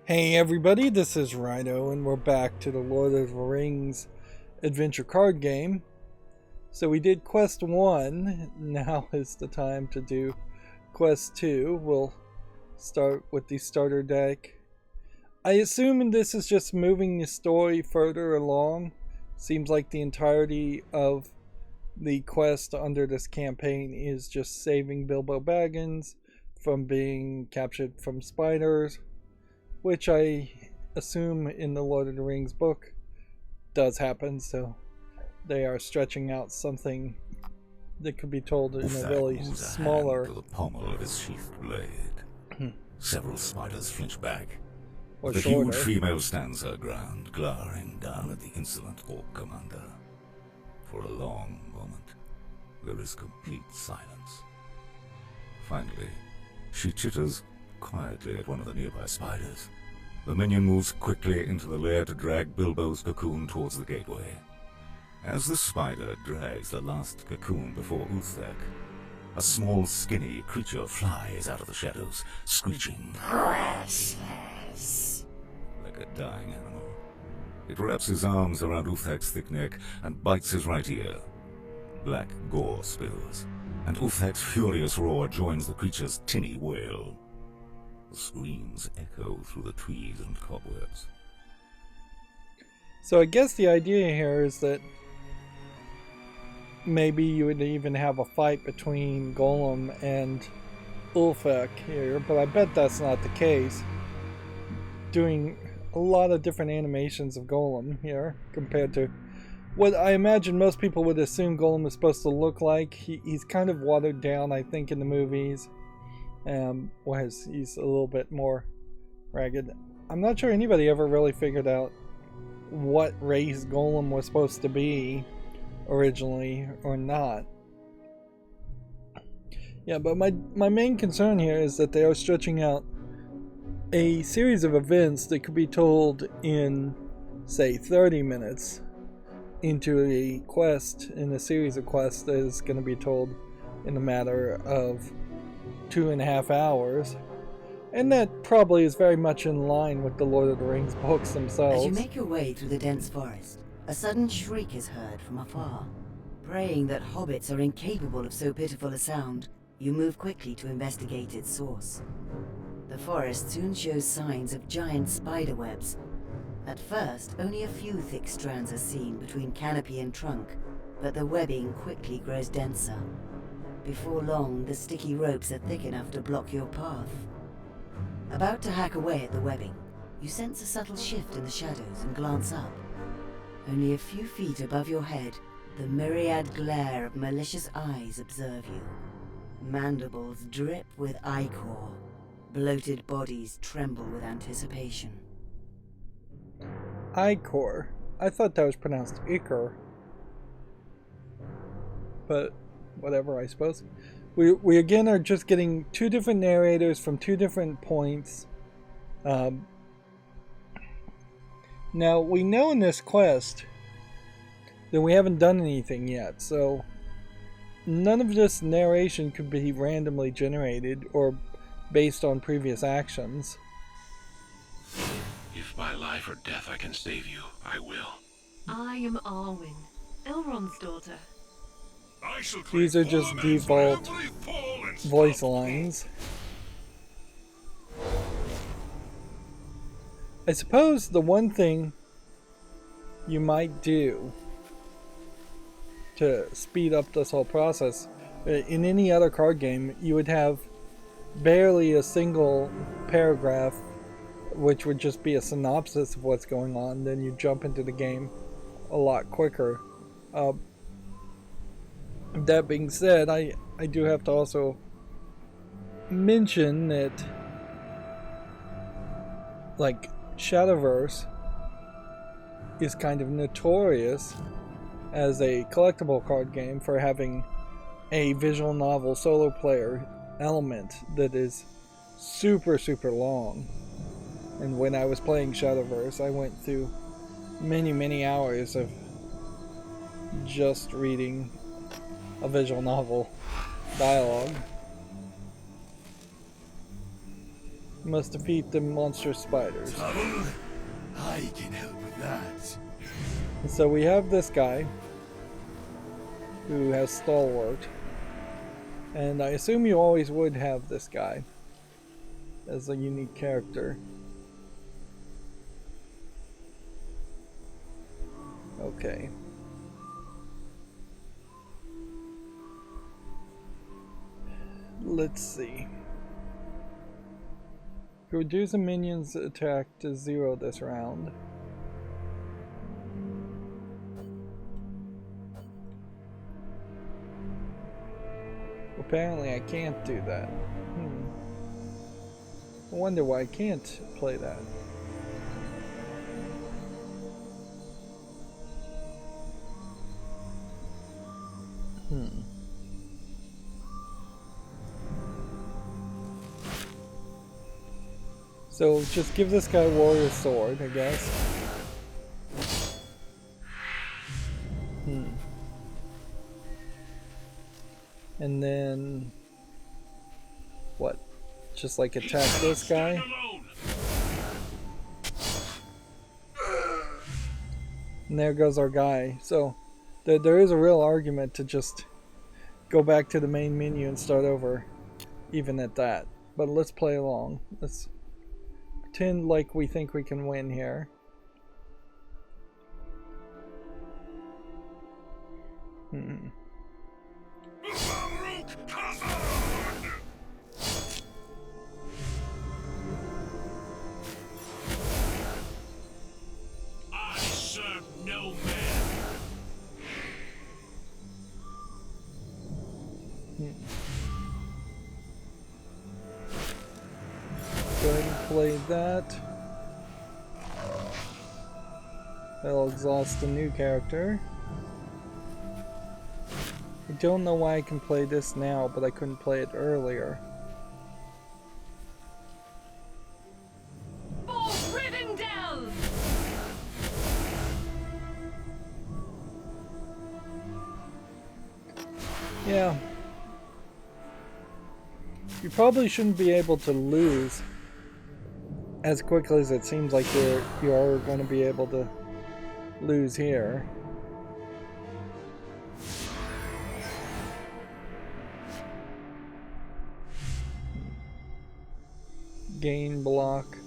Hey everybody, this is Rydo, and we're back to the Lord of the Rings adventure card game. So we did Quest 1, now is the time to do Quest 2. We'll start with the starter deck. I assume this is just moving the story further along. Seems like the entirety of the quest under this campaign is just saving Bilbo Baggins from being captured from spiders, which I assume in the Lord of the Rings book does happen, so they are stretching out something that could be told in a really smaller... to the pommel of his sheathed blade. Several spiders flinch back. or The shorter. huge female stands her ground, glowering down at the insolent orc commander. For a long moment, there is complete silence. Finally, she chitters quietly at one of the nearby spiders. The minion moves quickly into the lair to drag Bilbo's cocoon towards the gateway. As the spider drags the last cocoon before Uthek, a small, skinny creature flies out of the shadows, screeching "Precious!" like a dying animal. It wraps his arms around Uthek's thick neck and bites his right ear. Black gore spills, and Uthek's furious roar joins the creature's tinny wail. The screams echo through the trees and cobwebs. So I guess the idea here is that maybe you would even have a fight between Golem and Ulfek here, but I bet that's not the case. Doing a lot of different animations of Golem here compared to what I imagine most people would assume Golem is supposed to look like. He's kind of watered down, I think, in the movies. Whereas he's a little bit more ragged. I'm not sure anybody ever really figured out what race Golem was supposed to be originally or not. Yeah, but my main concern here is that they are stretching out a series of events that could be told in, say, 30 minutes into a quest, in a series of quests that is going to be told in a matter of 2.5 hours. And that probably is very much in line with the Lord of the Rings books themselves. As you make your way through the dense forest, a sudden shriek is heard from afar. Praying that hobbits are incapable of so pitiful a sound, you move quickly to investigate its source. The forest soon shows signs of giant spider webs. At first, only a few thick strands are seen between canopy and trunk, but the webbing quickly grows denser. Before long, the sticky ropes are thick enough to block your path. About to hack away at the webbing, you sense a subtle shift in the shadows and glance up. Only a few feet above your head, the myriad glare of malicious eyes observe you. Mandibles drip with ichor. Bloated bodies tremble with anticipation. Icor. I thought that was pronounced Ichor. But whatever, I suppose. We again are just getting two different narrators from two different points. Now, we know in this quest that we haven't done anything yet, so none of this narration could be randomly generated or based on previous actions. If by life or death I can save you, I will. I am Arwen, Elrond's daughter. These are just default voice lines. I suppose the one thing you might do to speed up this whole process, in any other card game, you would have barely a single paragraph, which would just be a synopsis of what's going on, then you jump into the game a lot quicker. That being said, I do have to also mention that, like, Shadowverse is kind of notorious as a collectible card game for having a visual novel solo player element that is super long. And when I was playing Shadowverse, I went through many hours of just reading a visual novel dialogue. You must defeat the monstrous spiders. Trouble? I can help with that. So we have this guy who has Stalwart. And I assume you always would have this guy as a unique character. Okay. Let's see. Reduce a minion's attack to 0 this round. Apparently I can't do that. I wonder why I can't play that. So just give this guy Warrior Sword, I guess. And then what? Just like attack this guy? And there goes our guy. So there is a real argument to just go back to the main menu and start over, even at that. But let's play along. Let's pretend like we think we can win here. I serve no man. Go ahead and play that. That'll exhaust a new character. I don't know why I can play this now, but I couldn't play it earlier. For Rivendell! Yeah. You probably shouldn't be able to lose as quickly as it seems like you are going to be able to lose here. Gain block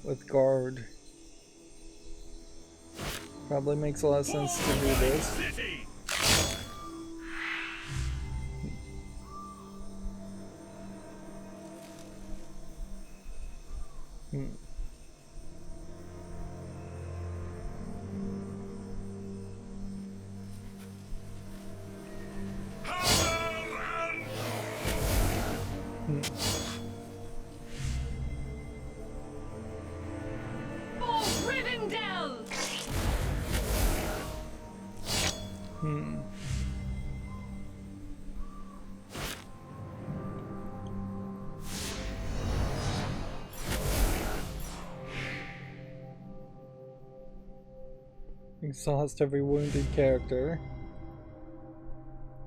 with guard. Probably makes a lot of sense to do this. For Rivendell! Exhaust every wounded character.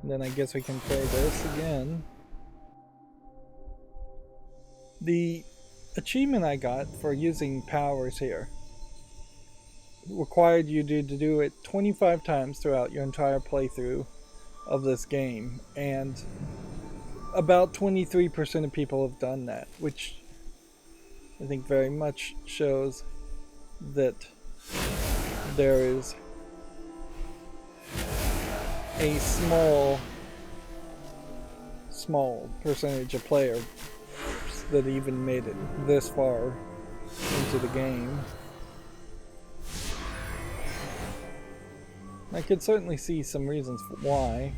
And then I guess we can play this again. The achievement I got for using powers here required you to do it 25 times throughout your entire playthrough of this game, and about 23% of people have done that, which I think very much shows that there is a small percentage of players that even made it this far into the game. I could certainly see some reasons for why.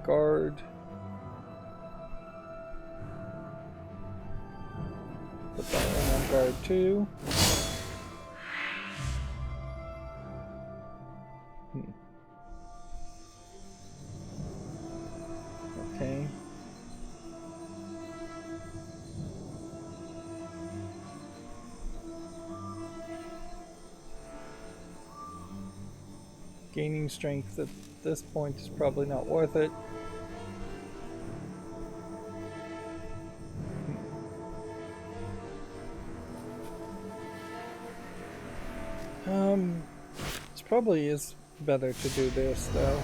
Guard. Put that one on guard too. Okay. Gaining strength at this point is probably not worth it. It probably is better to do this though.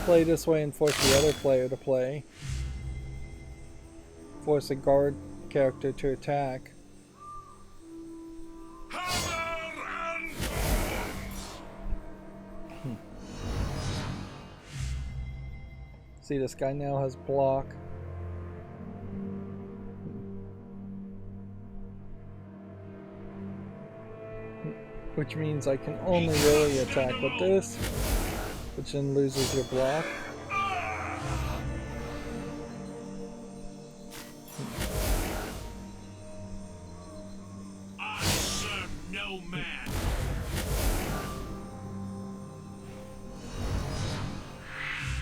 Play this way and force the other player to play. Force a guard character to attack. See, this guy now has block. Which means I can only really attack with this, which then loses your block. I serve no man.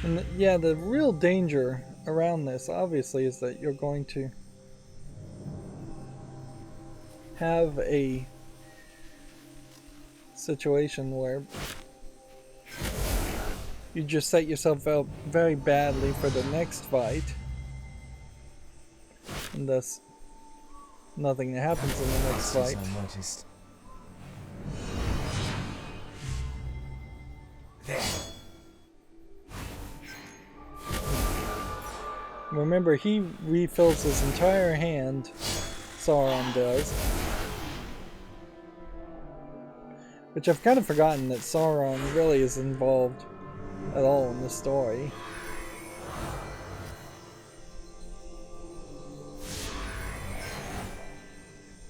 And yeah, the real danger around this, obviously, is that you're going to have a situation where you just set yourself up very badly for the next fight, and thus nothing that happens in the next fight. Remember, he refills his entire hand, Sauron does. Which I've kind of forgotten that Sauron really is involved at all in the story.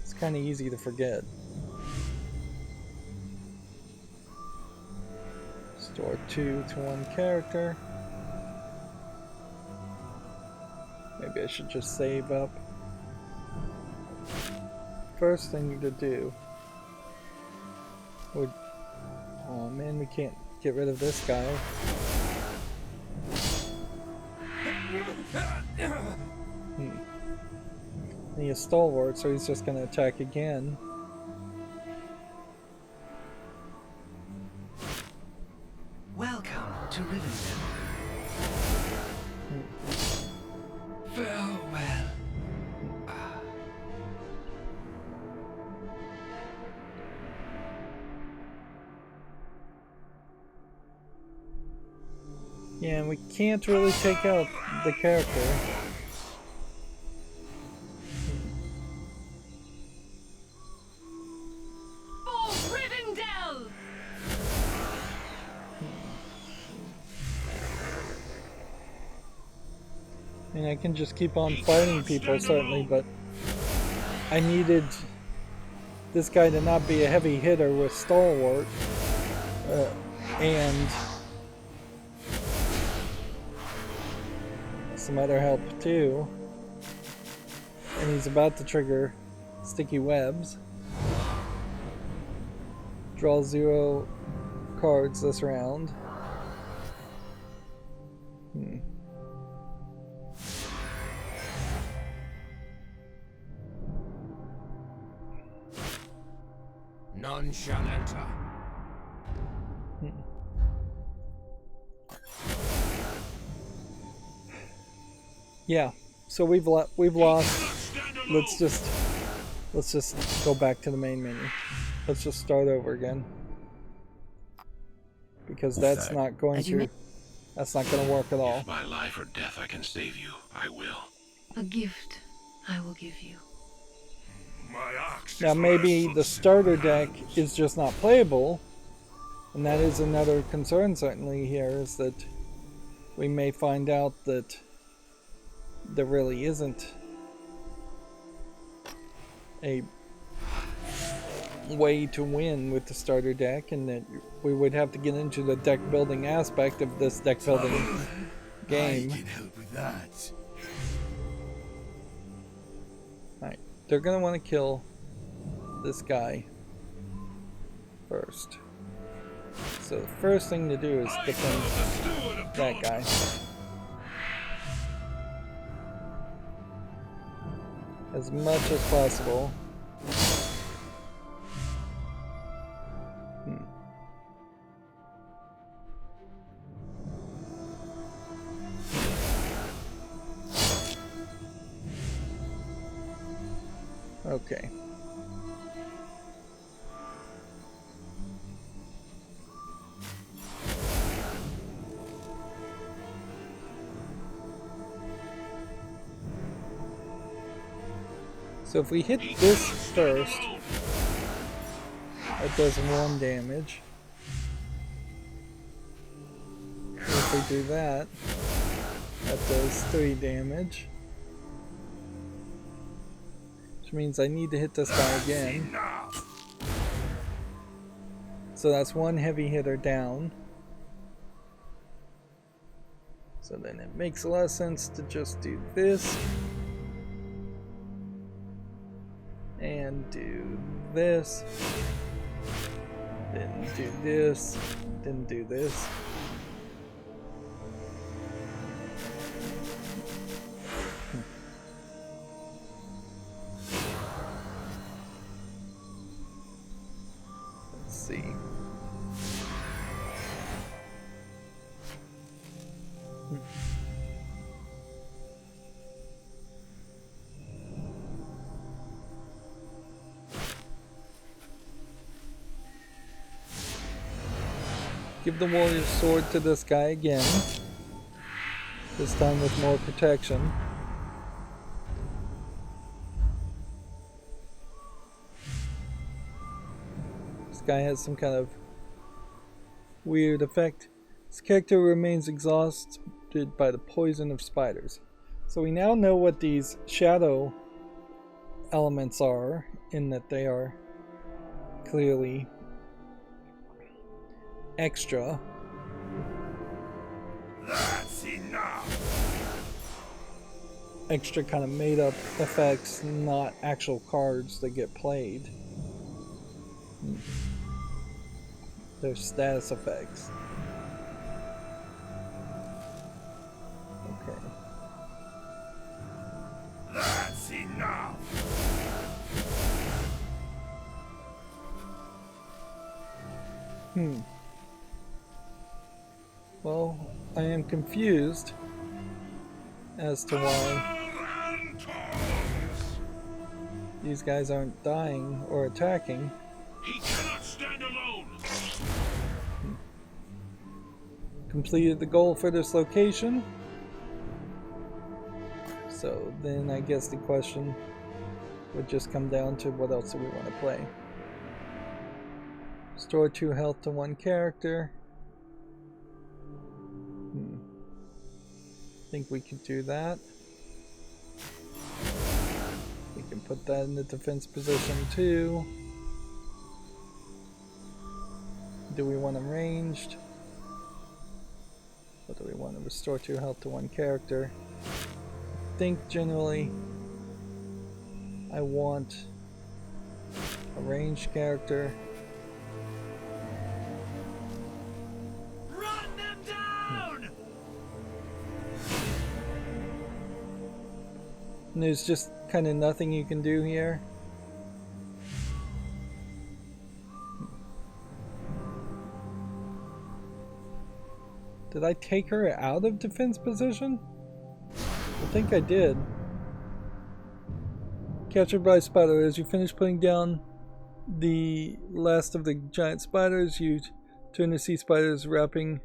It's kind of easy to forget. Store 2 to 1 character. Maybe I should just save up. First thing to do would... Oh man, we can't get rid of this guy. He is stalwart, so he's just going to attack again. Welcome to Rivendell. Farewell. Yeah, and we can't really take out the character. For Rivendell! I mean, I can just keep on fighting people, certainly, but I needed this guy to not be a heavy hitter with stalwart, and some other help too. And he's about to trigger sticky webs. Draw 0 cards this round. None shall enter. Yeah, so we've lost. Let's just go back to the main menu. Let's just start over again, because that's not going to work at all. By life or death I can save you, I will. A gift I will give you. My ox Now maybe the starter deck is just not playable, and that is another concern certainly here, is that we may find out that there really isn't a way to win with the starter deck, and that we would have to get into the deck building aspect of this deck building game. I can help with that. Alright, they're gonna want to kill this guy first. So the first thing to do is defend that guy. As much as possible. Okay. So if we hit this first, that does 1 damage. If we do that, that does 3 damage. Which means I need to hit this guy again. So that's 1 heavy hitter down. So then it makes a lot of sense to just do this. And do this. Then do this. Then do this. Let's see. Give the warrior's sword to this guy again. This time with more protection. This guy has some kind of weird effect. This character remains exhausted by the poison of spiders. So we now know what these shadow elements are, in that they are clearly extra. That's enough. Extra kind of made up effects, not actual cards that get played. They're status effects. Okay. That's enough. Well, I am confused as to why these guys aren't dying or attacking. He cannot stand alone. Completed the goal for this location. So then I guess the question would just come down to what else do we want to play. Restore 2 health to 1 character. Think we could do that. We can put that in the defense position too. Do we want them ranged? Or do we want to restore 2 health to 1 character? I think generally I want a ranged character. Run them down! And there's just kind of nothing you can do here. Did I take her out of defense position? I think I did. Captured by a spider. As you finish putting down the last of the giant spiders, you turn to see spiders wrapping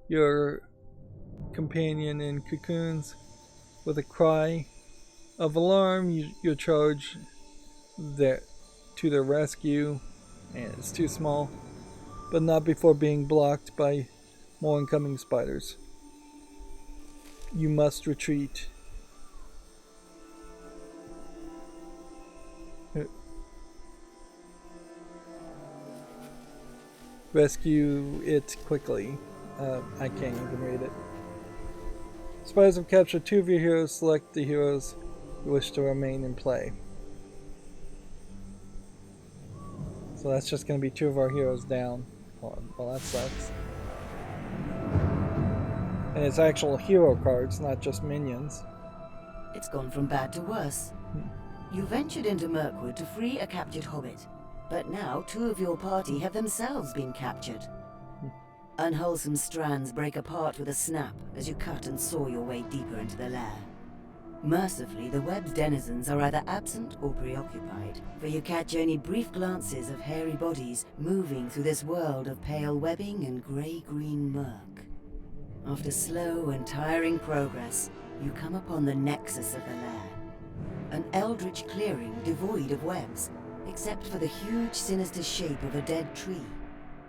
your companion in cocoons. With a cry of alarm, you charge to their rescue, and it's too small, but not before being blocked by more incoming spiders. You must retreat. Rescue it quickly. I can't even read it. Spiders have captured 2 of your heroes. Select the heroes who wish to remain in play. So that's just going to be 2 of our heroes down. Well, that sucks. And it's actual hero cards, not just minions. It's gone from bad to worse. You ventured into Mirkwood to free a captured hobbit, but now 2 of your party have themselves been captured. Unwholesome strands break apart with a snap as you cut and saw your way deeper into the lair. Mercifully, the web's denizens are either absent or preoccupied, for you catch only brief glances of hairy bodies moving through this world of pale webbing and grey-green murk. After slow and tiring progress, you come upon the nexus of the lair. An eldritch clearing devoid of webs, except for the huge sinister shape of a dead tree.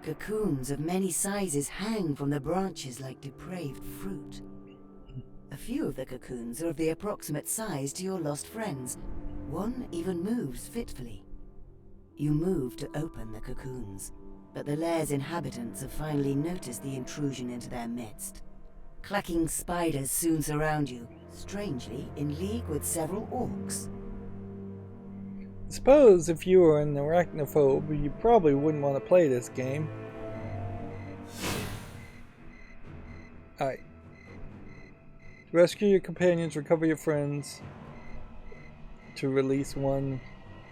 Cocoons of many sizes hang from the branches like depraved fruit. A few of the cocoons are of the approximate size to your lost friends. One even moves fitfully. You move to open the cocoons, but the lair's inhabitants have finally noticed the intrusion into their midst. Clacking spiders soon surround you, strangely in league with several orcs. Suppose if you were an arachnophobe, you probably wouldn't want to play this game. Alright. Rescue your companions, recover your friends, to release one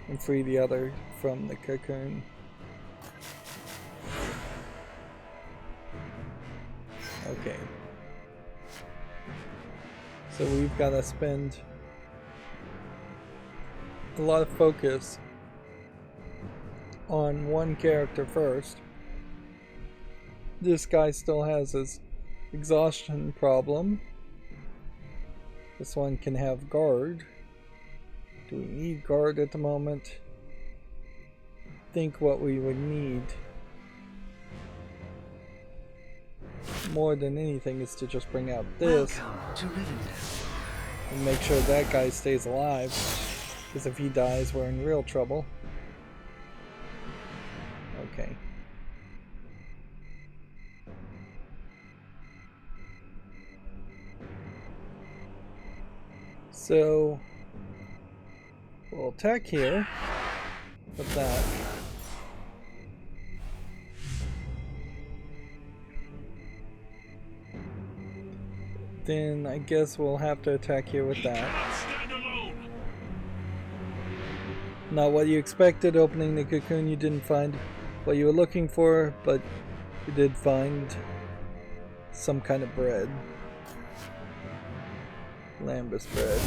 and free the other from the cocoon. Okay. So we've got to spend a lot of focus on one character first. This guy still has his exhaustion problem. This one can have guard. Do we need guard at the moment? Think what we would need more than anything is to just bring out this and make sure that guy stays alive, because if he dies we're in real trouble. Okay. So we'll attack here with that. Then I guess we'll have to attack here with that. Not what you expected. Opening the cocoon, you didn't find what you were looking for, but you did find some kind of bread. Lambus bread.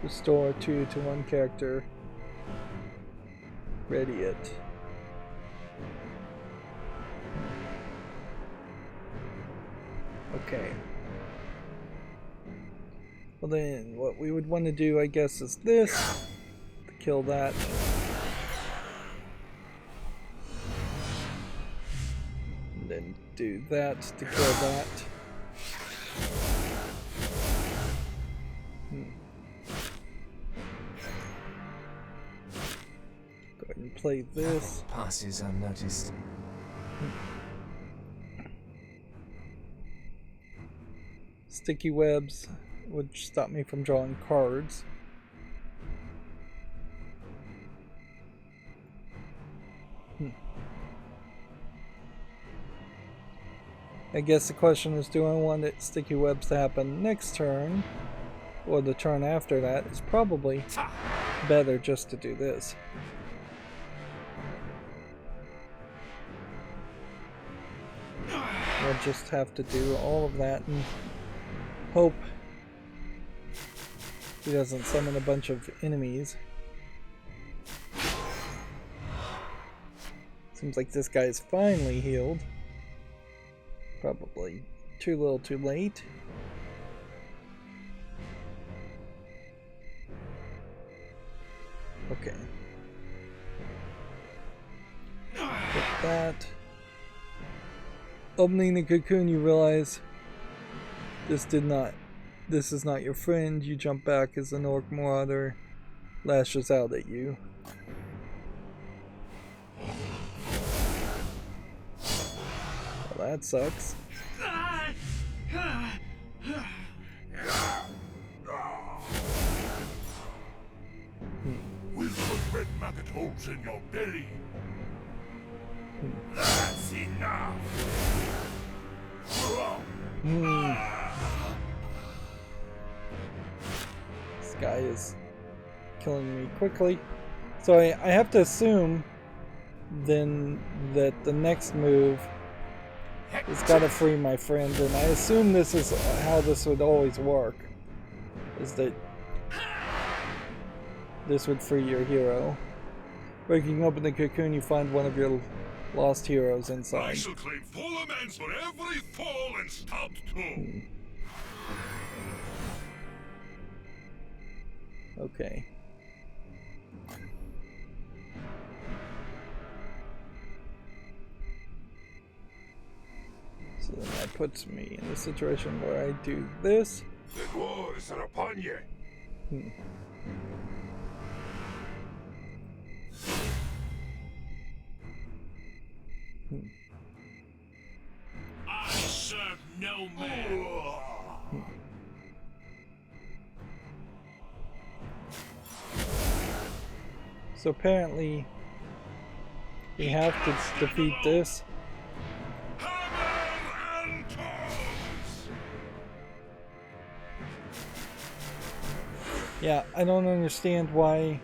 Restore 2 to 1 character. Ready it. Okay. Well then, what we would want to do, I guess, is this. To kill that. And then do that to kill that. Go ahead and play this. Nothing passes unnoticed. Sticky webs would stop me from drawing cards. I guess the question is, do I want sticky webs to happen next turn or the turn after that? It's probably better just to do this. We'll just have to do all of that and hope he doesn't summon a bunch of enemies. Seems like this guy's finally healed. Probably too little too late. Okay. With that. Opening the cocoon, you realize this is not your friend. You jump back as an orc marauder lashes out at you. Well, that sucks. We'll put red maggot holes in your belly. That's enough. This guy is killing me quickly. So I have to assume then that the next move It's gotta free my friend, and I assume this is how this would always work. Is that this would free your hero. Breaking open the cocoon, you find one of your lost heroes I inside. shall claim full amends for every fall and stubbed toe. Okay. So then that puts me in a situation where I do this. The dwarves are upon you. I serve no man. So apparently we have to defeat this. Hammer and tongs. Yeah, I don't understand why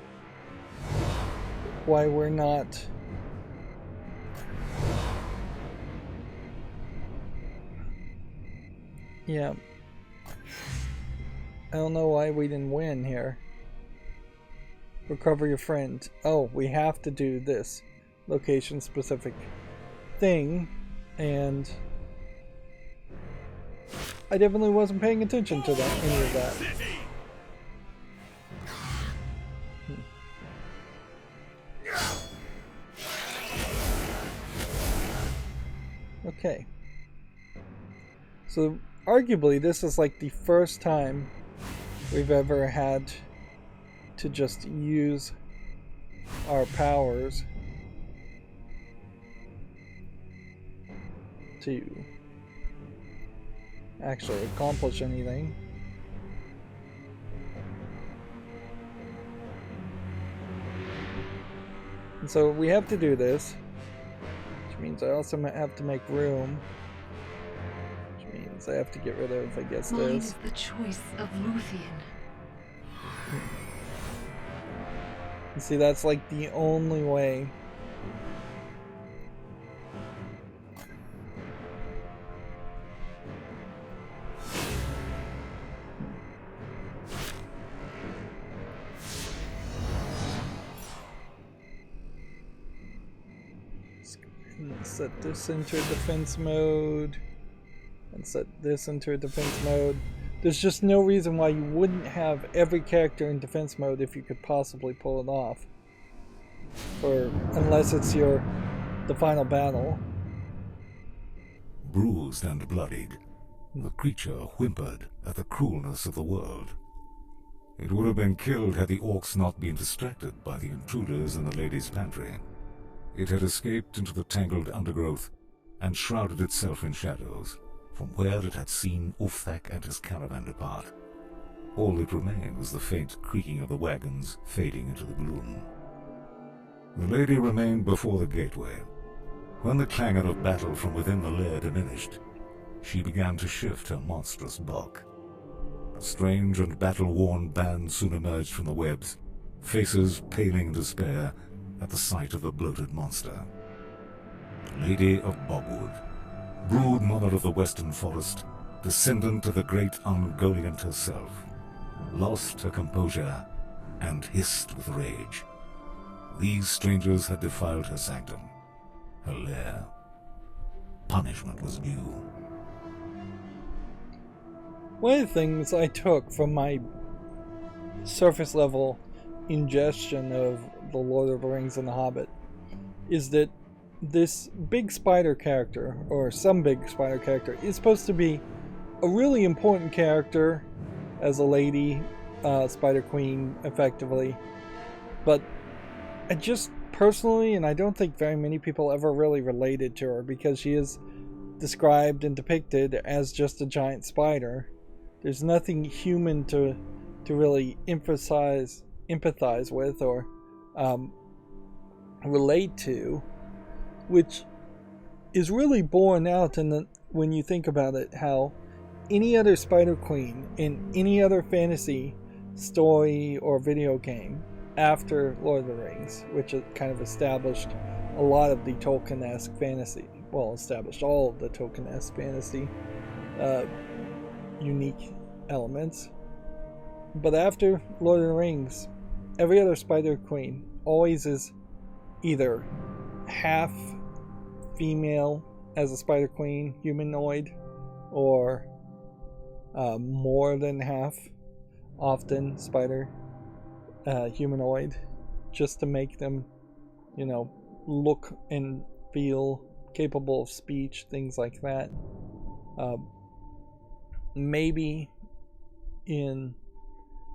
we're not yeah. I don't know why we didn't win here. Recover your friend. Oh, we have to do this location specific thing, and I definitely wasn't paying attention to that, any of that. Okay. So arguably this is like the first time we've ever had to just use our powers to actually accomplish anything. And so we have to do this, which means I also have to make room, which means I have to get rid of, I guess, Mine this. is the choice of Luthien. You see, that's like the only way. Set this into a defense mode and set this into a defense mode. There's just no reason why you wouldn't have every character in defense mode if you could possibly pull it off, or unless it's the final battle. Bruised and bloodied, the creature whimpered at the cruelness of the world. It would have been killed had the orcs not been distracted by the intruders in the lady's pantry. It had escaped into the tangled undergrowth and shrouded itself in shadows from where it had seen Ulfthak and his caravan depart. All that remained was the faint creaking of the wagons fading into the gloom. The lady remained before the gateway. When the clangor of battle from within the lair diminished, she began to shift her monstrous bulk. A strange and battle-worn band soon emerged from the webs, faces paling in despair at the sight of the bloated monster. The Lady of Bogwood, brood mother of the western forest, descendant of the great Ungoliant herself, lost her composure and hissed with rage. These strangers had defiled her sanctum, her lair. Punishment was due. One of the things I took from my surface level ingestion of The Lord of the Rings and The Hobbit is that this big spider character, or some big spider character, is supposed to be a really important character as a lady, Spider Queen, effectively. But I just personally, and I don't think very many people ever really related to her, because she is described and depicted as just a giant spider. There's nothing human to really empathize with or relate to, which is really borne out when you think about it, how any other Spider Queen in any other fantasy story or video game after Lord of the Rings, which kind of established a lot of the Tolkien-esque fantasy well, established all of the token-esque fantasy unique elements. But after Lord of the Rings, every other Spider Queen always is either half female as a Spider Queen, humanoid, or more than half, often spider humanoid, just to make them, look and feel capable of speech, things like that. Maybe in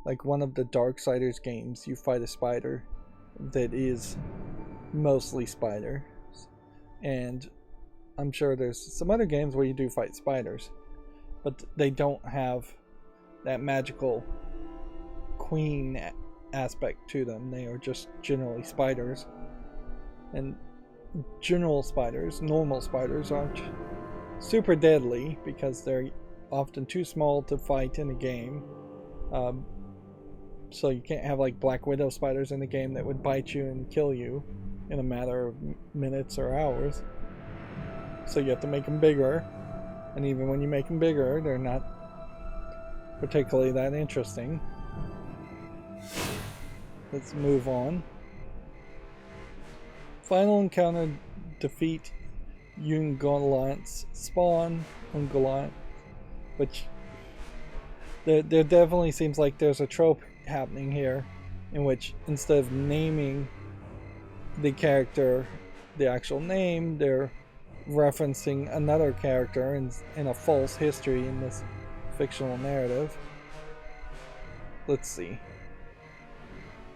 like one of the Darksiders games, you fight a spider that is mostly spider, and I'm sure there's some other games where you do fight spiders, but they don't have that magical queen aspect to them. They are just generally spiders, and normal spiders aren't super deadly because they're often too small to fight in a game. So you can't have like Black Widow spiders in the game that would bite you and kill you in a matter of minutes or hours. So you have to make them bigger, and even when you make them bigger, they're not particularly that interesting. Let's move on. Final encounter, defeat Ungoliant's spawn, Ungoliant, which there definitely seems like there's a trope happening here in which instead of naming the character the actual name, they're referencing another character in a false history in this fictional narrative. Let's see.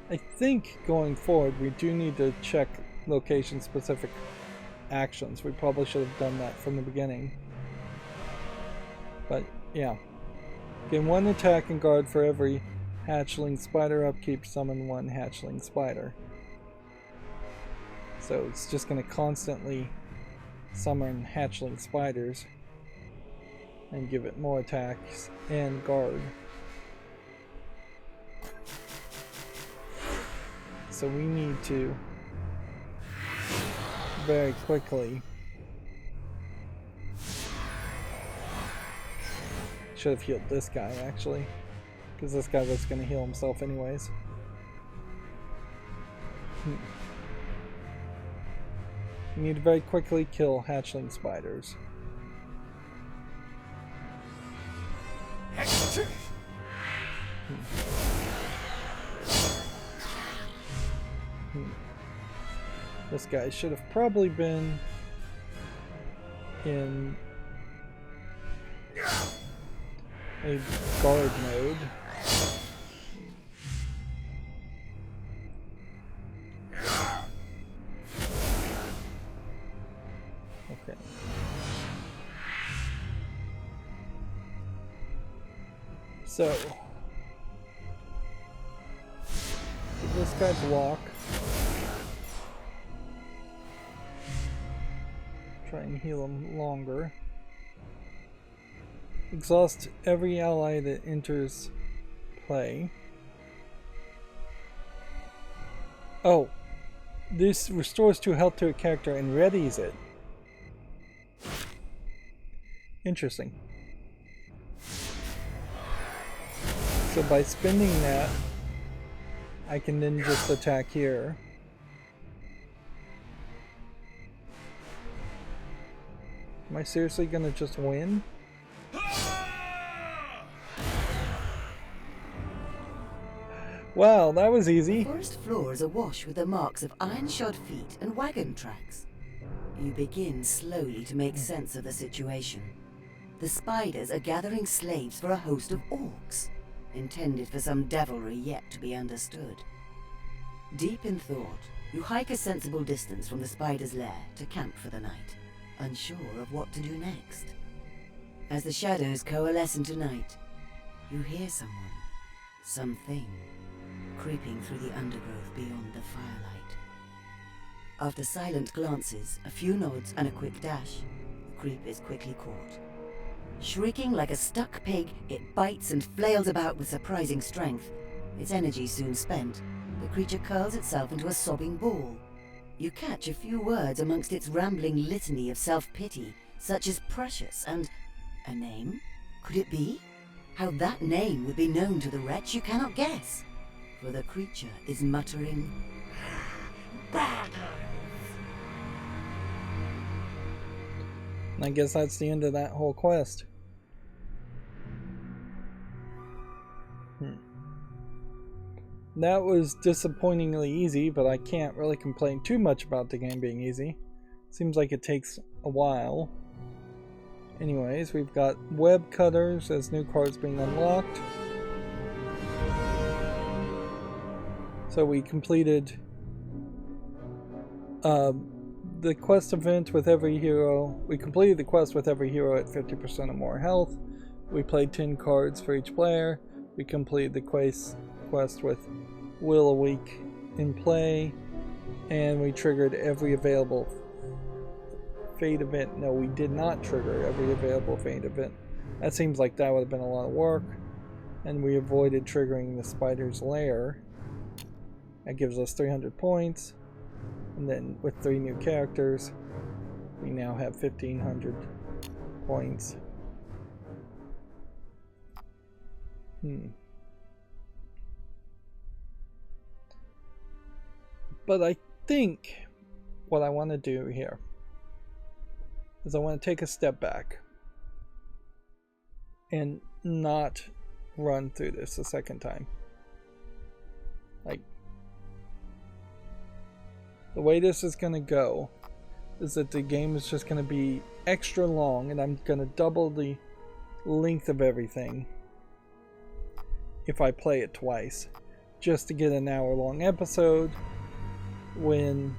I think going forward we do need to check location specific actions. We probably should have done that from the beginning. But yeah. Gain 1 attack and guard for every hatchling spider upkeep. Summon 1 hatchling spider. So it's just going to constantly summon hatchling spiders and give it more attacks and guard. So we need to very quickly, should have healed this guy actually, because this guy was going to heal himself anyways. We need to very quickly kill hatchling spiders. This guy should have probably been in a guard mode. Okay. So, did this guy block? Try and heal him longer. Exhaust every ally that enters play. Oh, this restores 2 health to a character and readies it. Interesting. So by spending that, I can then just attack here. Am I seriously gonna just win? Wow, that was easy. The forest floor is awash with the marks of iron-shod feet and wagon tracks. You begin slowly to make sense of the situation. The spiders are gathering slaves for a host of orcs, intended for some devilry yet to be understood. Deep in thought, you hike a sensible distance from the spider's lair to camp for the night, unsure of what to do next. As the shadows coalesce into night, you hear someone, something, creeping through the undergrowth beyond the firelight. After silent glances, a few nods, and a quick dash, the creep is quickly caught. Shrieking like a stuck pig, it bites and flails about with surprising strength. Its energy soon spent, the creature curls itself into a sobbing ball. You catch a few words amongst its rambling litany of self-pity, such as precious and... a name? Could it be? How that name would be known to the wretch you cannot guess, for the creature is muttering... And I guess that's the end of that whole quest. That was disappointingly easy, but I can't really complain too much about the game being easy. Seems like it takes a while. Anyways, we've got web cutters as new cards being unlocked. So we completed the quest event with every hero. We completed the quest with every hero at 50% or more health. We played 10 cards for each player. We completed the quest with Will a Week in play, and we triggered every available fate event. No, we did not trigger every available fate event. That seems like that would have been a lot of work. And we avoided triggering the spider's lair. That gives us 300 points. And then with 3 new characters, we now have 1,500 points. But I think what I want to do here is I want to take a step back and not run through this a second time. Like, the way this is going to go is that the game is just going to be extra long, and I'm going to double the length of everything if I play it twice, just to get an hour-long episode, when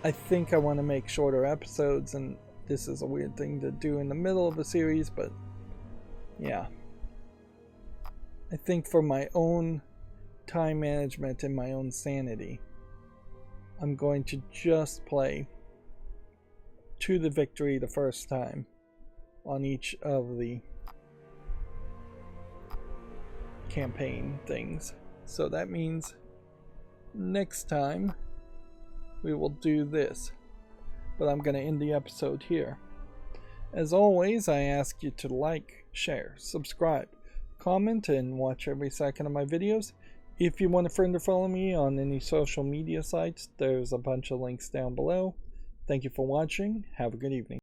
I think I want to make shorter episodes, and this is a weird thing to do in the middle of a series, but yeah. I think for my own time management and my own sanity, I'm going to just play to the victory the first time on each of the campaign things. So that means next time we will do this, but I'm going to end the episode here. As always, I ask you to like, share, subscribe, comment, and watch every second of my videos. If you want a friend or follow me on any social media sites, there's a bunch of links down below. Thank you for watching. Have a good evening.